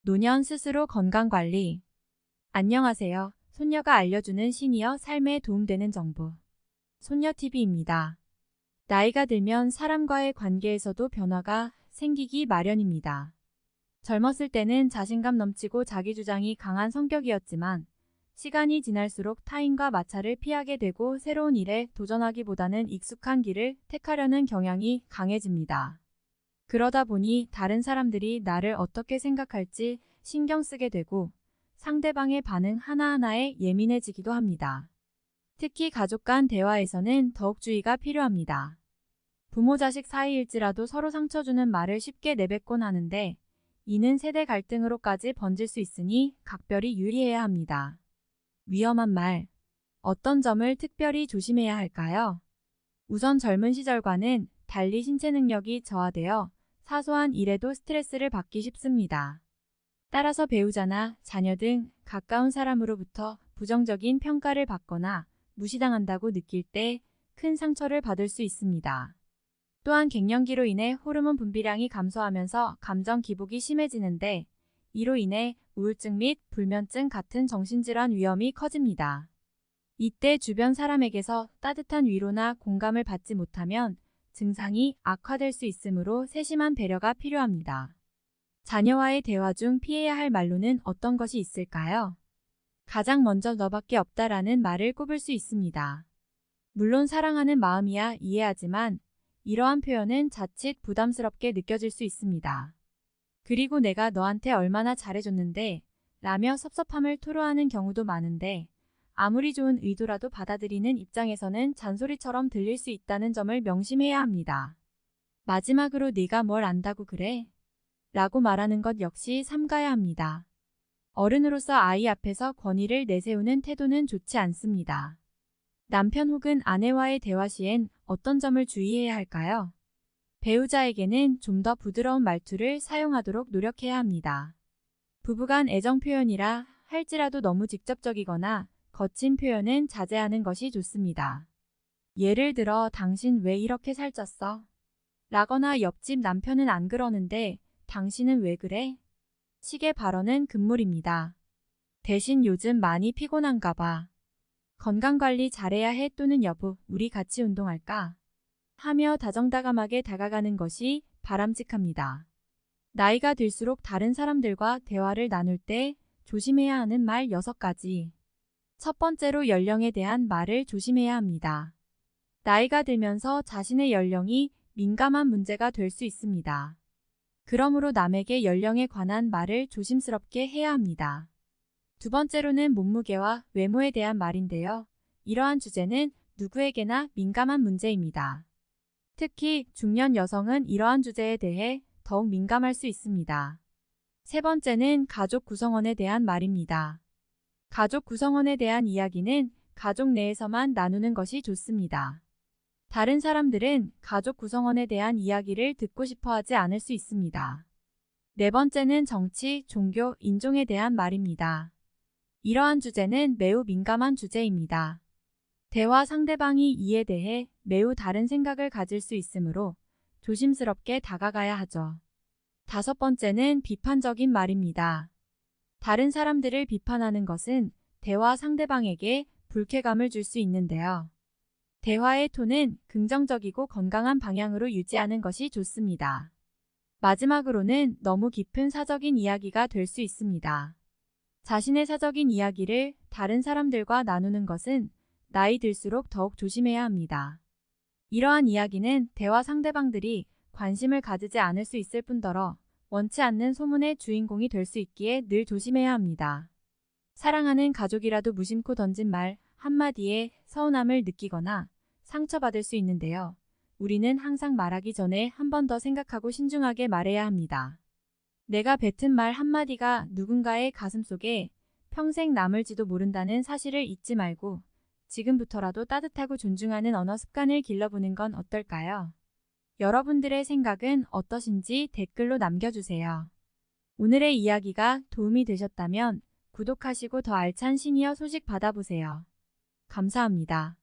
노년 스스로 건강관리. 안녕하세요. 손녀가 알려주는 시니어 삶에 도움되는 정보. 손녀TV입니다. 나이가 들면 사람과의 관계에서도 변화가 생기기 마련입니다. 젊었을 때는 자신감 넘치고 자기주장이 강한 성격이었지만 시간이 지날수록 타인과 마찰을 피하게 되고 새로운 일에 도전하기보다는 익숙한 길을 택하려는 경향이 강해집니다. 그러다 보니 다른 사람들이 나를 어떻게 생각할지 신경 쓰게 되고 상대방의 반응 하나하나에 예민해지기도 합니다. 특히 가족 간 대화에서는 더욱 주의가 필요합니다. 부모 자식 사이일지라도 서로 상처 주는 말을 쉽게 내뱉곤 하는데 이는 세대 갈등으로까지 번질 수 있으니 각별히 유의해야 합니다. 위험한 말. 어떤 점을 특별히 조심해야 할까요? 우선 젊은 시절과는 달리 신체 능력이 저하되어 사소한 일에도 스트레스를 받기 쉽습니다. 따라서 배우자나 자녀 등 가까운 사람으로부터 부정적인 평가를 받거나 무시당한다고 느낄 때 큰 상처를 받을 수 있습니다. 또한 갱년기로 인해 호르몬 분비량이 감소하면서 감정 기복이 심해지는데 이로 인해 우울증 및 불면증 같은 정신질환 위험이 커집니다. 이때 주변 사람에게서 따뜻한 위로나 공감을 받지 못하면 증상이 악화될 수 있으므로 세심한 배려가 필요합니다. 자녀와의 대화 중 피해야 할 말로는 어떤 것이 있을까요? 가장 먼저 너밖에 없다라는 말을 꼽을 수 있습니다. 물론 사랑하는 마음이야 이해하지만 이러한 표현은 자칫 부담스럽게 느껴질 수 있습니다. 그리고 내가 너한테 얼마나 잘해줬는데 라며 섭섭함을 토로하는 경우도 많은데 아무리 좋은 의도라도 받아들이는 입장에서는 잔소리처럼 들릴 수 있다는 점을 명심해야 합니다. 마지막으로 네가 뭘 안다고 그래? 라고 말하는 것 역시 삼가야 합니다. 어른으로서 아이 앞에서 권위를 내세우는 태도는 좋지 않습니다. 남편 혹은 아내와의 대화 시엔 어떤 점을 주의해야 할까요? 배우자에게는 좀 더 부드러운 말투를 사용하도록 노력해야 합니다. 부부간 애정 표현이라 할지라도 너무 직접적이거나 거친 표현은 자제하는 것이 좋습니다. 예를 들어 당신 왜 이렇게 살쪘어? 라거나 옆집 남편은 안 그러는데 당신은 왜 그래? 식의 발언은 금물입니다. 대신 요즘 많이 피곤한가 봐. 건강관리 잘해야 해 또는 여보, 우리 같이 운동할까? 하며 다정다감하게 다가가는 것이 바람직합니다. 나이가 들수록 다른 사람들과 대화를 나눌 때 조심해야 하는 말 6가지. 첫 번째로 연령에 대한 말을 조심해야 합니다. 나이가 들면서 자신의 연령이 민감한 문제가 될 수 있습니다. 그러므로 남에게 연령에 관한 말을 조심스럽게 해야 합니다. 두 번째로는 몸무게와 외모에 대한 말인데요. 이러한 주제는 누구에게나 민감한 문제입니다. 특히 중년 여성은 이러한 주제에 대해 더욱 민감할 수 있습니다. 세 번째는 가족 구성원에 대한 말입니다. 가족 구성원에 대한 이야기는 가족 내에서만 나누는 것이 좋습니다. 다른 사람들은 가족 구성원에 대한 이야기를 듣고 싶어 하지 않을 수 있습니다. 네 번째는 정치, 종교, 인종에 대한 말입니다. 이러한 주제는 매우 민감한 주제입니다. 대화 상대방이 이에 대해 매우 다른 생각을 가질 수 있으므로 조심스럽게 다가가야 하죠. 다섯 번째는 비판적인 말입니다. 다른 사람들을 비판하는 것은 대화 상대방에게 불쾌감을 줄 수 있는데요. 대화의 톤은 긍정적이고 건강한 방향으로 유지하는 것이 좋습니다. 마지막으로는 너무 깊은 사적인 이야기가 될 수 있습니다. 자신의 사적인 이야기를 다른 사람들과 나누는 것은 나이 들수록 더욱 조심해야 합니다. 이러한 이야기는 대화 상대방들이 관심을 가지지 않을 수 있을 뿐더러 원치 않는 소문의 주인공이 될 수 있기에 늘 조심해야 합니다. 사랑하는 가족이라도 무심코 던진 말 한마디에 서운함을 느끼거나 상처받을 수 있는데요. 우리는 항상 말하기 전에 한 번 더 생각하고 신중하게 말해야 합니다. 내가 뱉은 말 한마디가 누군가의 가슴속에 평생 남을지도 모른다는 사실을 잊지 말고 지금부터라도 따뜻하고 존중하는 언어 습관을 길러보는 건 어떨까요? 여러분들의 생각은 어떠신지 댓글로 남겨주세요. 오늘의 이야기가 도움이 되셨다면 구독하시고 더 알찬 시니어 소식 받아보세요. 감사합니다.